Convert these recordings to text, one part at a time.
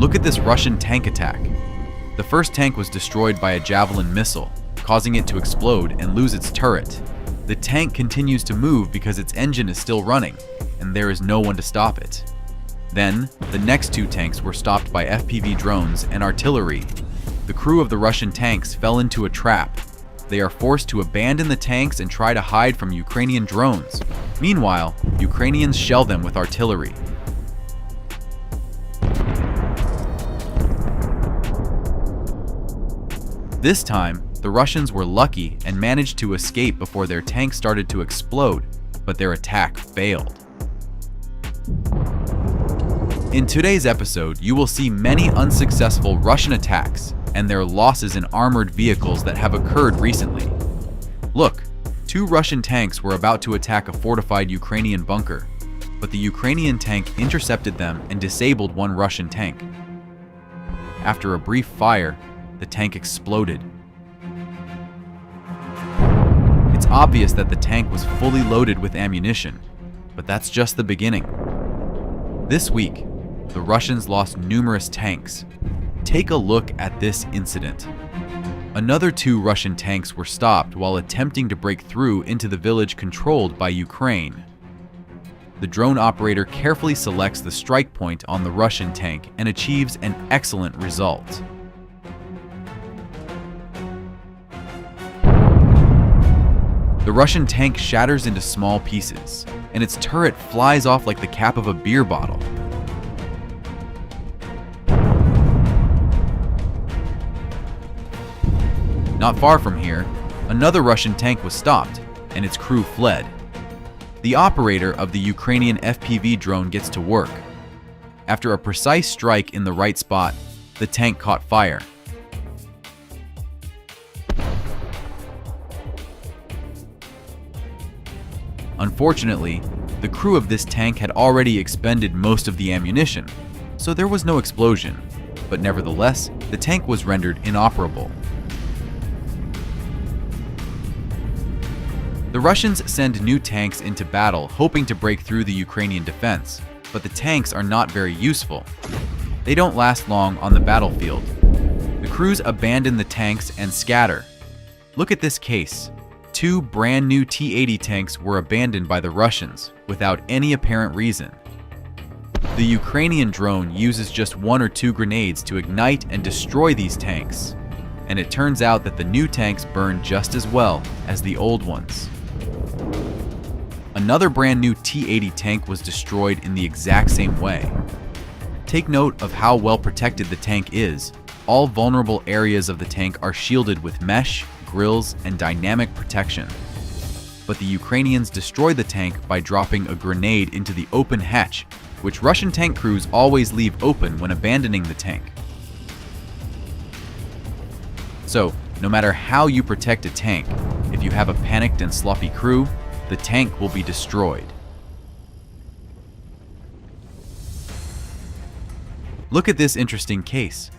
Look at this Russian tank attack. The first tank was destroyed by a javelin missile, causing it to explode and lose its turret. The tank continues to move because its engine is still running, and there is no one to stop it. Then, the next two tanks were stopped by FPV drones and artillery. The crew of the Russian tanks fell into a trap. They are forced to abandon the tanks and try to hide from Ukrainian drones. Meanwhile, Ukrainians shell them with artillery. This time, the Russians were lucky and managed to escape before their tanks started to explode, but their attack failed. In today's episode, you will see many unsuccessful Russian attacks and their losses in armored vehicles that have occurred recently. Look, two Russian tanks were about to attack a fortified Ukrainian bunker, but the Ukrainian tank intercepted them and disabled one Russian tank. After a brief fire, the tank exploded. It's obvious that the tank was fully loaded with ammunition, but that's just the beginning. This week, the Russians lost numerous tanks. Take a look at this incident. Another two Russian tanks were stopped while attempting to break through into the village controlled by Ukraine. The drone operator carefully selects the strike point on the Russian tank and achieves an excellent result. The Russian tank shatters into small pieces, and its turret flies off like the cap of a beer bottle. Not far from here, another Russian tank was stopped, and its crew fled. The operator of the Ukrainian FPV drone gets to work. After a precise strike in the right spot, the tank caught fire. Unfortunately, the crew of this tank had already expended most of the ammunition, so there was no explosion, but nevertheless, the tank was rendered inoperable. The Russians send new tanks into battle hoping to break through the Ukrainian defense, but the tanks are not very useful. They don't last long on the battlefield. The crews abandon the tanks and scatter. Look at this case. Two brand new T-80 tanks were abandoned by the Russians without any apparent reason. The Ukrainian drone uses just one or two grenades to ignite and destroy these tanks, and it turns out that the new tanks burn just as well as the old ones. Another brand new T-80 tank was destroyed in the exact same way. Take note of how well protected the tank is. All vulnerable areas of the tank are shielded with mesh, grills, and dynamic protection. But the Ukrainians destroyed the tank by dropping a grenade into the open hatch, which Russian tank crews always leave open when abandoning the tank. So, no matter how you protect a tank, if you have a panicked and sloppy crew, the tank will be destroyed. Look at this interesting case.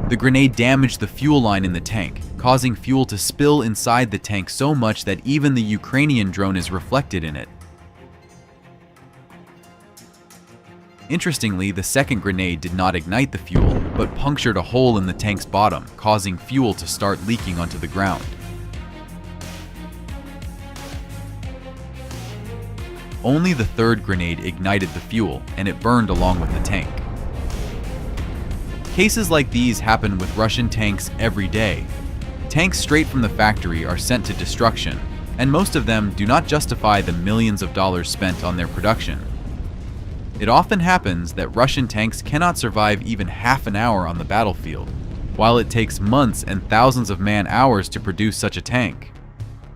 The grenade damaged the fuel line in the tank, causing fuel to spill inside the tank so much that even the Ukrainian drone is reflected in it. Interestingly, the second grenade did not ignite the fuel, but punctured a hole in the tank's bottom, causing fuel to start leaking onto the ground. Only the third grenade ignited the fuel, and it burned along with the tank. Cases like these happen with Russian tanks every day. Tanks straight from the factory are sent to destruction, and most of them do not justify the millions of dollars spent on their production. It often happens that Russian tanks cannot survive even half an hour on the battlefield, while it takes months and thousands of man-hours to produce such a tank.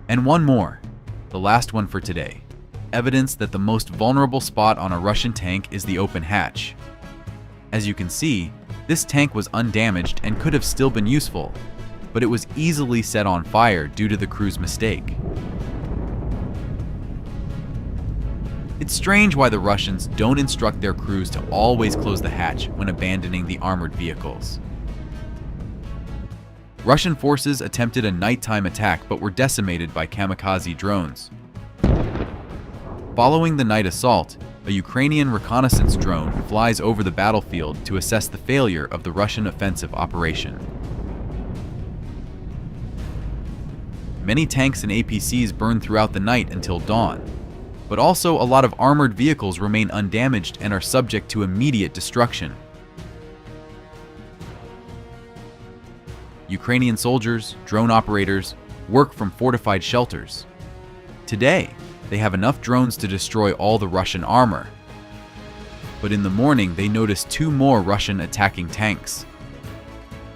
And one more, the last one for today. Evidence that the most vulnerable spot on a Russian tank is the open hatch. As you can see, this tank was undamaged and could have still been useful, but it was easily set on fire due to the crew's mistake. It's strange why the Russians don't instruct their crews to always close the hatch when abandoning the armored vehicles. Russian forces attempted a nighttime attack but were decimated by kamikaze drones. Following the night assault, a Ukrainian reconnaissance drone flies over the battlefield to assess the failure of the Russian offensive operation. Many tanks and APCs burn throughout the night until dawn, but also a lot of armored vehicles remain undamaged and are subject to immediate destruction. Ukrainian soldiers, drone operators, work from fortified shelters. Today, they have enough drones to destroy all the Russian armor. But in the morning, they noticed 2 more Russian attacking tanks.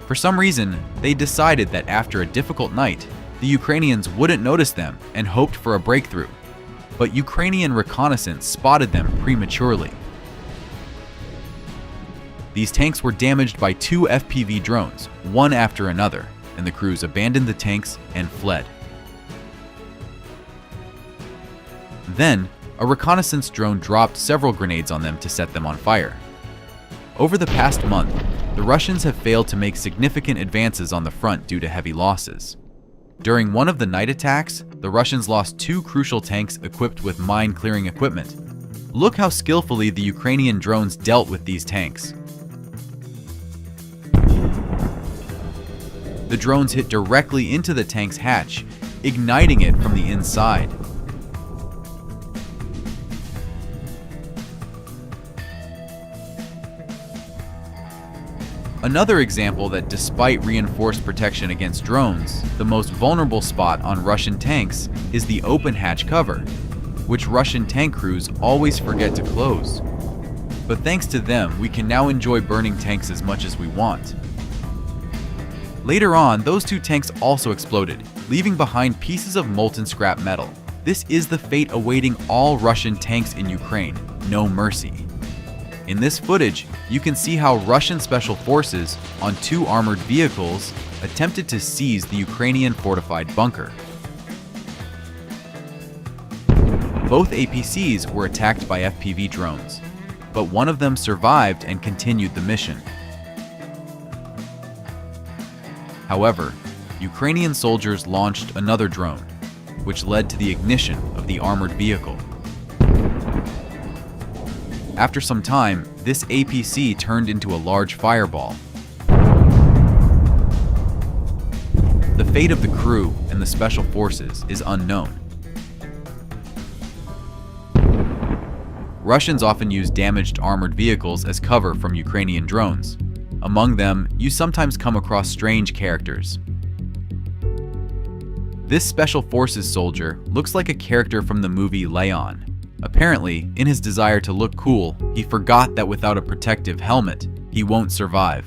For some reason, they decided that after a difficult night, the Ukrainians wouldn't notice them and hoped for a breakthrough. But Ukrainian reconnaissance spotted them prematurely. These tanks were damaged by 2 FPV drones, one after another, and the crews abandoned the tanks and fled. Then, a reconnaissance drone dropped several grenades on them to set them on fire. Over the past month, the Russians have failed to make significant advances on the front due to heavy losses. During one of the night attacks, the Russians lost 2 crucial tanks equipped with mine-clearing equipment. Look how skillfully the Ukrainian drones dealt with these tanks. The drones hit directly into the tank's hatch, igniting it from the inside. Another example that despite reinforced protection against drones, the most vulnerable spot on Russian tanks is the open hatch cover, which Russian tank crews always forget to close. But thanks to them, we can now enjoy burning tanks as much as we want. Later on, those 2 tanks also exploded, leaving behind pieces of molten scrap metal. This is the fate awaiting all Russian tanks in Ukraine, no mercy. In this footage, you can see how Russian special forces on 2 armored vehicles attempted to seize the Ukrainian fortified bunker. Both APCs were attacked by FPV drones, but one of them survived and continued the mission. However, Ukrainian soldiers launched another drone, which led to the ignition of the armored vehicle. After some time, this APC turned into a large fireball. The fate of the crew and the special forces is unknown. Russians often use damaged armored vehicles as cover from Ukrainian drones. Among them, you sometimes come across strange characters. This special forces soldier looks like a character from the movie Leon. Apparently, in his desire to look cool, he forgot that without a protective helmet, he won't survive.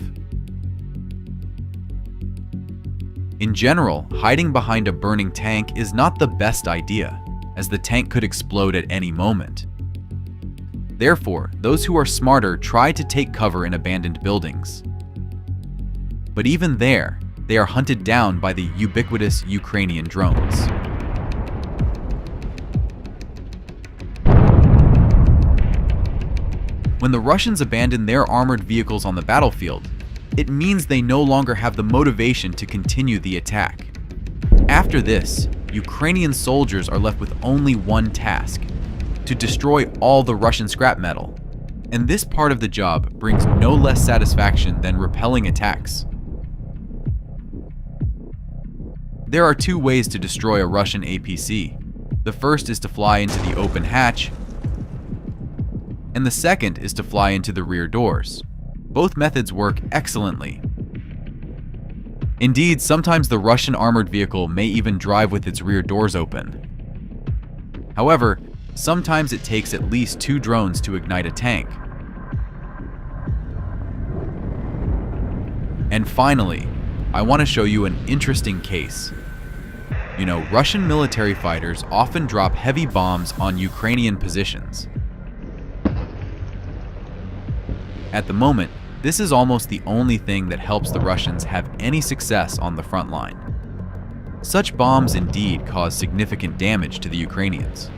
In general, hiding behind a burning tank is not the best idea, as the tank could explode at any moment. Therefore, those who are smarter try to take cover in abandoned buildings. But even there, they are hunted down by the ubiquitous Ukrainian drones. When the Russians abandon their armored vehicles on the battlefield, it means they no longer have the motivation to continue the attack. After this, Ukrainian soldiers are left with only one task: to destroy all the Russian scrap metal. And this part of the job brings no less satisfaction than repelling attacks. There are 2 ways to destroy a Russian APC. The first is to fly into the open hatch, and the second is to fly into the rear doors. Both methods work excellently. Indeed, sometimes the Russian armored vehicle may even drive with its rear doors open. However, sometimes it takes at least 2 drones to ignite a tank. And finally, I want to show you an interesting case. You know, Russian military fighters often drop heavy bombs on Ukrainian positions. At the moment, this is almost the only thing that helps the Russians have any success on the front line. Such bombs indeed cause significant damage to the Ukrainians.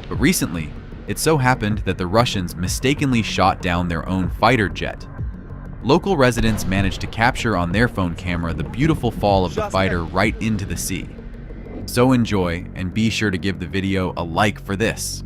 But recently, it so happened that the Russians mistakenly shot down their own fighter jet. Local residents managed to capture on their phone camera the beautiful fall of the fighter right into the sea. So enjoy, and be sure to give the video a like for this.